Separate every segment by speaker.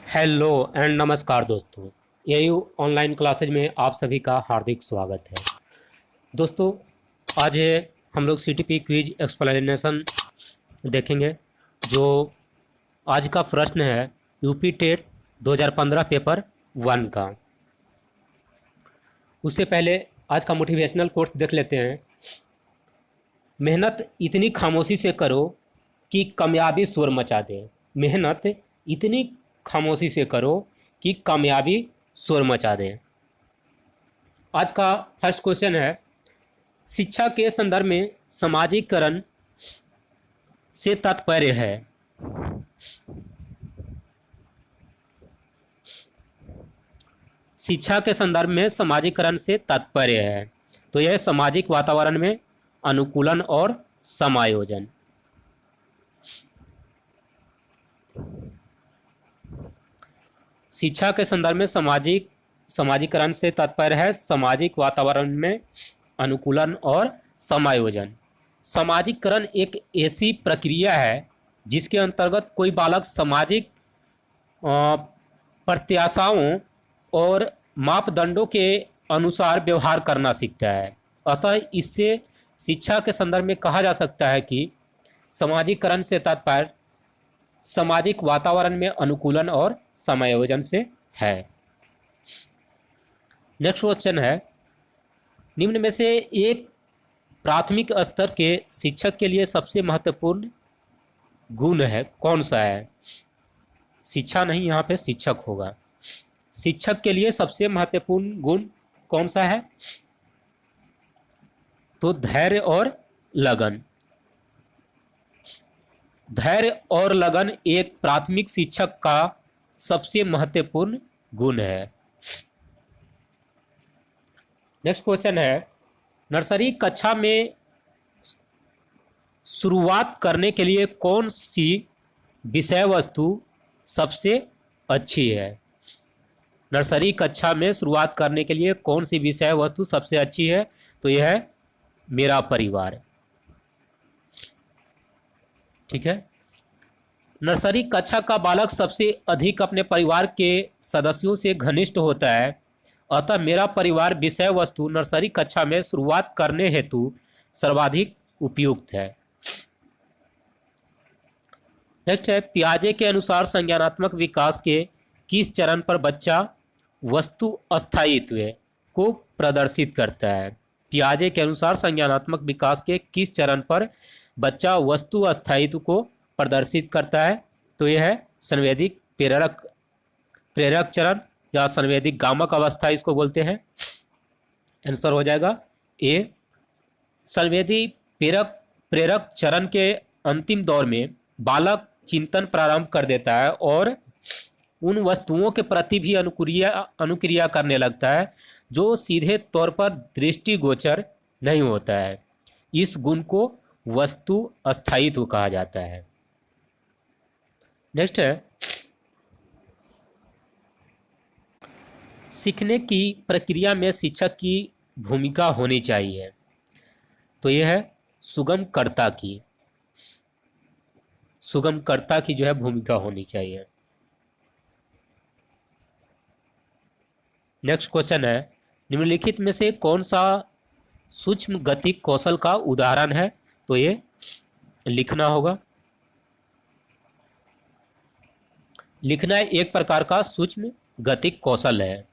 Speaker 1: Hello and नमस्कार दोस्तों। AU online classes में आप सभी का हार्दिक स्वागत है। दोस्तों, आज हम लोग सीटीपी क्विज एक्सप्लेनेशन देखेंगे। जो आज का प्रश्न है यूपी टेट 2015 पेपर 1 का। उससे पहले आज का मोटिवेशनल कोट्स देख लेते हैं। मेहनत इतनी खामोशी से करो कि कामयाबी शोर मचा दे। मेहनत इतनी खामोशी से करो कि कामयाबी शोर मचा दे। आज का फर्स्ट क्वेश्चन है, शिक्षा के संदर्भ में सामाजिकरण से तात्पर्य है। शिक्षा के संदर्भ में सामाजिकरण से तात्पर्य है, तो यह सामाजिक वातावरण में अनुकूलन और समायोजन। शिक्षा के संदर्भ में सामाजिकरण से तात्पर्य है सामाजिक वातावरण में अनुकूलन और समायोजन। सामाजिकरण एक ऐसी प्रक्रिया है जिसके अंतर्गत कोई बालक सामाजिक प्रत्याशाओं और मापदंडों के अनुसार व्यवहार करना सीखता है। अतः इससे शिक्षा के संदर्भ में कहा जा सकता है कि सामाजिकरण से तात्पर्य सामाजिक वातावरण में अनुकूलन और समायोजन से है। नेक्स्ट क्वेश्चन है, निम्न में से एक प्राथमिक स्तर के शिक्षक के लिए सबसे महत्वपूर्ण गुण है, कौन सा है? शिक्षा नहीं, यहाँ पे शिक्षक होगा। शिक्षक के लिए सबसे महत्वपूर्ण गुण कौन सा है? तो धैर्य और लगन। धैर्य और लगन एक प्राथमिक शिक्षक का सबसे महत्वपूर्ण गुण है। नेक्स्ट क्वेश्चन है, नर्सरी कक्षा में शुरुआत करने के लिए कौन सी विषय वस्तु सबसे अच्छी है? नर्सरी कक्षा में शुरुआत करने के लिए कौन सी विषय वस्तु सबसे अच्छी है? तो यह है मेरा परिवार। ठीक है। नर्सरी कक्षा का बालक सबसे अधिक अपने परिवार के सदस्यों से घनिष्ठ होता है, अतः मेरा परिवार विषय वस्तु नर्सरी कक्षा में शुरुआत करने हेतु सर्वाधिक उपयुक्त है। नेक्स्ट है, पियाजे के अनुसार संज्ञानात्मक विकास के किस चरण पर बच्चा वस्तु अस्थायित्व को प्रदर्शित करता है? पियाजे के अनुसार संज्ञानात्मक विकास के किस चरण पर बच्चा वस्तु अस्थायित्व को प्रदर्शित करता है? तो यह है संवेदिक प्रेरक चरण या संवेदिक गामक अवस्था इसको बोलते हैं। आंसर हो जाएगा ए। संवेदी प्रेरक चरण के अंतिम दौर में बालक चिंतन प्रारंभ कर देता है और उन वस्तुओं के प्रति भी अनुक्रिया करने लगता है जो सीधे तौर पर दृष्टिगोचर नहीं होता है। इस गुण को वस्तु अस्थायित्व कहा जाता है। नेक्स्ट है, सीखने की प्रक्रिया में शिक्षक की भूमिका होनी चाहिए। तो यह है सुगमकर्ता की जो है भूमिका होनी चाहिए। नेक्स्ट क्वेश्चन है, निम्नलिखित में से कौन सा सूक्ष्म गति कौशल का उदाहरण है? तो ये लिखना होगा। लिखना एक प्रकार का सूक्ष्म गति कौशल है।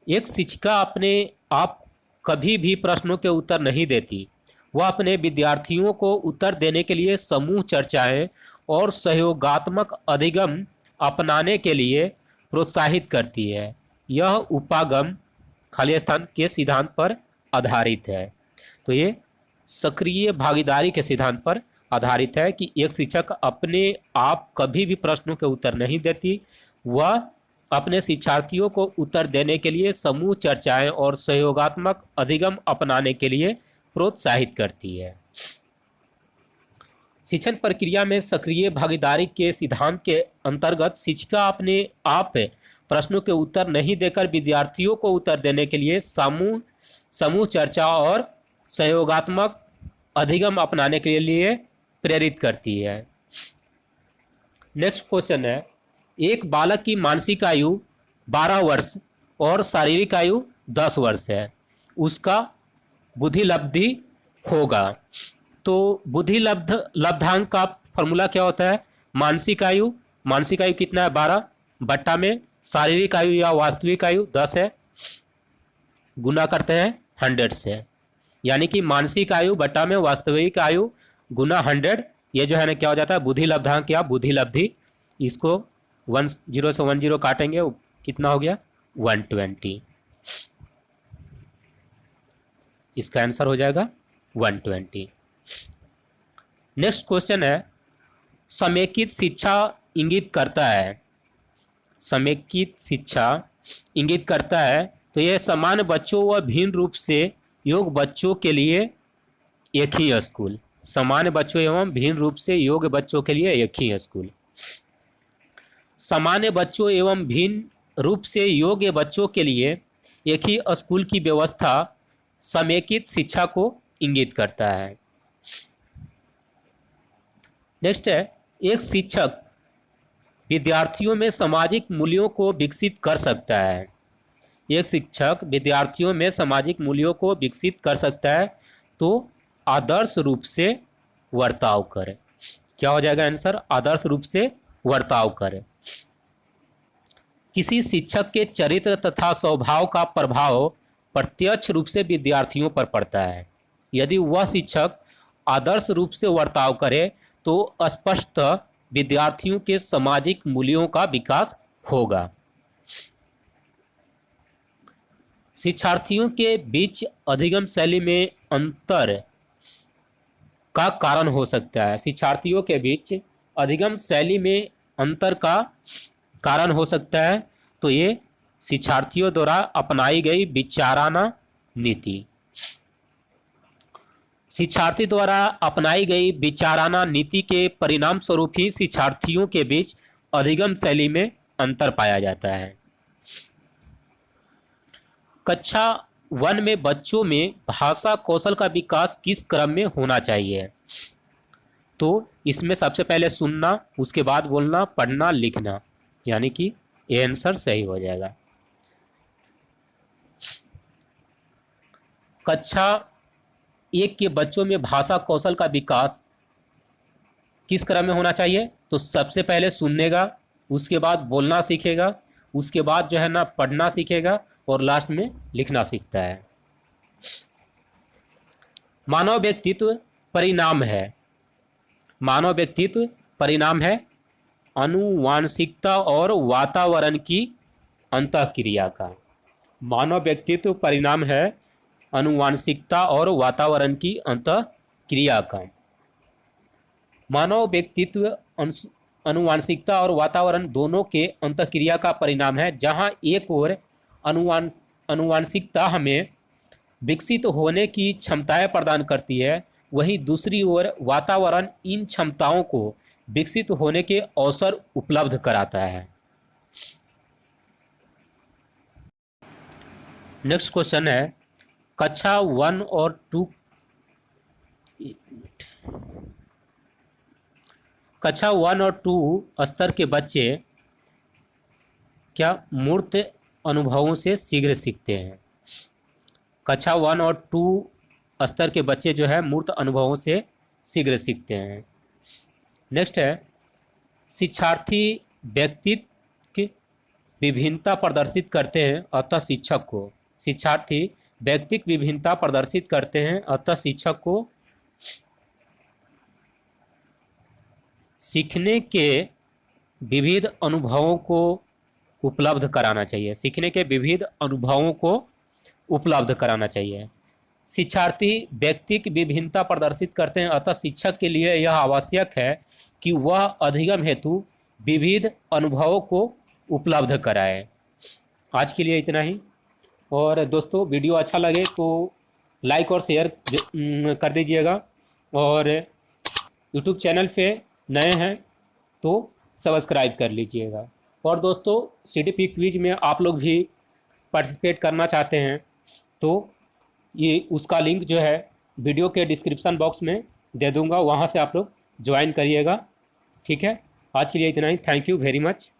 Speaker 1: एक शिक्षिका अपने आप कभी भी प्रश्नों के उत्तर नहीं देती। वह अपने विद्यार्थियों को उत्तर देने के लिए समूह चर्चाएं और सहयोगात्मक अधिगम अपनाने के लिए प्रोत्साहित करती है। यह उपागम खाली स्थान के सिद्धांत पर आधारित है। तो ये सक्रिय भागीदारी के सिद्धांत पर आधारित है कि एक शिक्षक अपने आप कभी भी प्रश्नों के उत्तर नहीं देती। वह अपने शिक्षार्थियों को उत्तर देने के लिए समूह चर्चाएं और सहयोगात्मक अधिगम अपनाने के लिए प्रोत्साहित करती है। शिक्षण प्रक्रिया में सक्रिय भागीदारी के सिद्धांत के अंतर्गत शिक्षिका अपने आप प्रश्नों के उत्तर नहीं देकर विद्यार्थियों को उत्तर देने के लिए समूह चर्चा और सहयोगात्मक अधिगम अपनाने के लिए प्रेरित करती है। नेक्स्ट क्वेश्चन है, एक बालक की मानसिक आयु 12 वर्ष और शारीरिक आयु 10 वर्ष है, उसका बुद्धि लब्धि होगा। तो बुद्धि लब्धांक का फॉर्मूला क्या होता है? मानसिक आयु कितना है? 12 बट्टा में शारीरिक आयु या वास्तविक आयु 10 है, गुना करते हैं 100 से, यानी कि मानसिक आयु बट्टा में वास्तविक आयु गुना 100, ये जो है ना क्या हो जाता है? बुद्धि लब्धांक या बुद्धि लब्धि। इसको 10 से 10 काटेंगे, कितना हो गया? 120। इसका आंसर हो जाएगा 120। नेक्स्ट क्वेश्चन है, समेकित शिक्षा इंगित करता है, समेकित शिक्षा इंगित करता है, तो यह समान बच्चों व भिन्न रूप से योग्य बच्चों के लिए एक ही स्कूल, समान बच्चों एवं भिन्न रूप से योग्य बच्चों के लिए एक ही स्कूल। सामान्य बच्चों एवं भिन्न रूप से योग्य बच्चों के लिए एक ही स्कूल की व्यवस्था समेकित शिक्षा को इंगित करता है। नेक्स्ट है, एक शिक्षक विद्यार्थियों में सामाजिक मूल्यों को विकसित कर सकता है, एक शिक्षक विद्यार्थियों में सामाजिक मूल्यों को विकसित कर सकता है, तो आदर्श रूप से वर्ताव करे। क्या हो जाएगा आंसर? आदर्श रूप से वर्ताव करे। किसी शिक्षक के चरित्र तथा स्वभाव का प्रभाव प्रत्यक्ष रूप से विद्यार्थियों पर पड़ता है। यदि वह शिक्षक आदर्श रूप से वर्ताव करे तो स्पष्ट विद्यार्थियों के सामाजिक मूल्यों का विकास होगा। शिक्षार्थियों के बीच अधिगम शैली में अंतर का कारण हो सकता है, शिक्षार्थियों के बीच अधिगम शैली में अंतर का कारण हो सकता है, तो ये शिक्षार्थियों द्वारा अपनाई गई विचाराना नीति, शिक्षार्थी द्वारा अपनाई गई विचाराना नीति के परिणाम स्वरूप ही शिक्षार्थियों के बीच अधिगम शैली में अंतर पाया जाता है। कक्षा 1 में बच्चों में भाषा कौशल का विकास किस क्रम में होना चाहिए? तो इसमें सबसे पहले सुनना, उसके बाद बोलना, पढ़ना, लिखना, यानी कि ये आंसर सही हो जाएगा। कक्षा 1 के बच्चों में भाषा कौशल का विकास किस क्रम में होना चाहिए? तो सबसे पहले सुननेगा, उसके बाद बोलना सीखेगा, उसके बाद जो है ना पढ़ना सीखेगा और लास्ट में लिखना सीखता है। मानव व्यक्तित्व परिणाम है, मानव व्यक्तित्व परिणाम है आनुवांशिकता और वातावरण की अंतःक्रिया का। मानव व्यक्तित्व परिणाम है आनुवांशिकता और वातावरण की अंतःक्रिया का। मानव व्यक्तित्व आनुवांशिकता और वातावरण दोनों के अंतःक्रिया का परिणाम है, जहां एक ओर आनुवांशिकता हमें विकसित होने की क्षमताएं प्रदान करती है, वहीं दूसरी ओर वातावरण इन क्षमताओं को विकसित होने के अवसर उपलब्ध कराता है। नेक्स्ट क्वेश्चन है, कक्षा 1 और 2 कक्षा 1 और 2 स्तर के बच्चे क्या मूर्त अनुभवों से शीघ्र सीखते हैं? कक्षा 1 और 2 स्तर के बच्चे जो है मूर्त अनुभवों से शीघ्र सीखते हैं। नेक्स्ट है, शिक्षार्थी व्यक्तित्व की विभिन्नता प्रदर्शित करते हैं, अतः शिक्षक को शिक्षार्थी व्यक्तित्व विभिन्नता प्रदर्शित करते हैं, अतः शिक्षक को सीखने के विविध अनुभवों को उपलब्ध कराना चाहिए, सीखने के विविध अनुभवों को उपलब्ध कराना चाहिए। शिक्षार्थी व्यक्तित्व विभिन्नता प्रदर्शित करते हैं, अतः शिक्षक के लिए यह आवश्यक है कि वह अधिगम हेतु विविध अनुभवों को उपलब्ध कराए। आज के लिए इतना ही, और दोस्तों वीडियो अच्छा लगे तो लाइक और शेयर कर दीजिएगा, और यूट्यूब चैनल पे नए हैं तो सब्सक्राइब कर लीजिएगा। और दोस्तों CDP क्विज में आप लोग भी पार्टिसिपेट करना चाहते हैं तो ये उसका लिंक जो है वीडियो के डिस्क्रिप्शन बॉक्स में दे दूंगा, वहाँ से आप लोग ज्वाइन करिएगा। ठीक है, आज के लिए इतना ही। Thank you very much.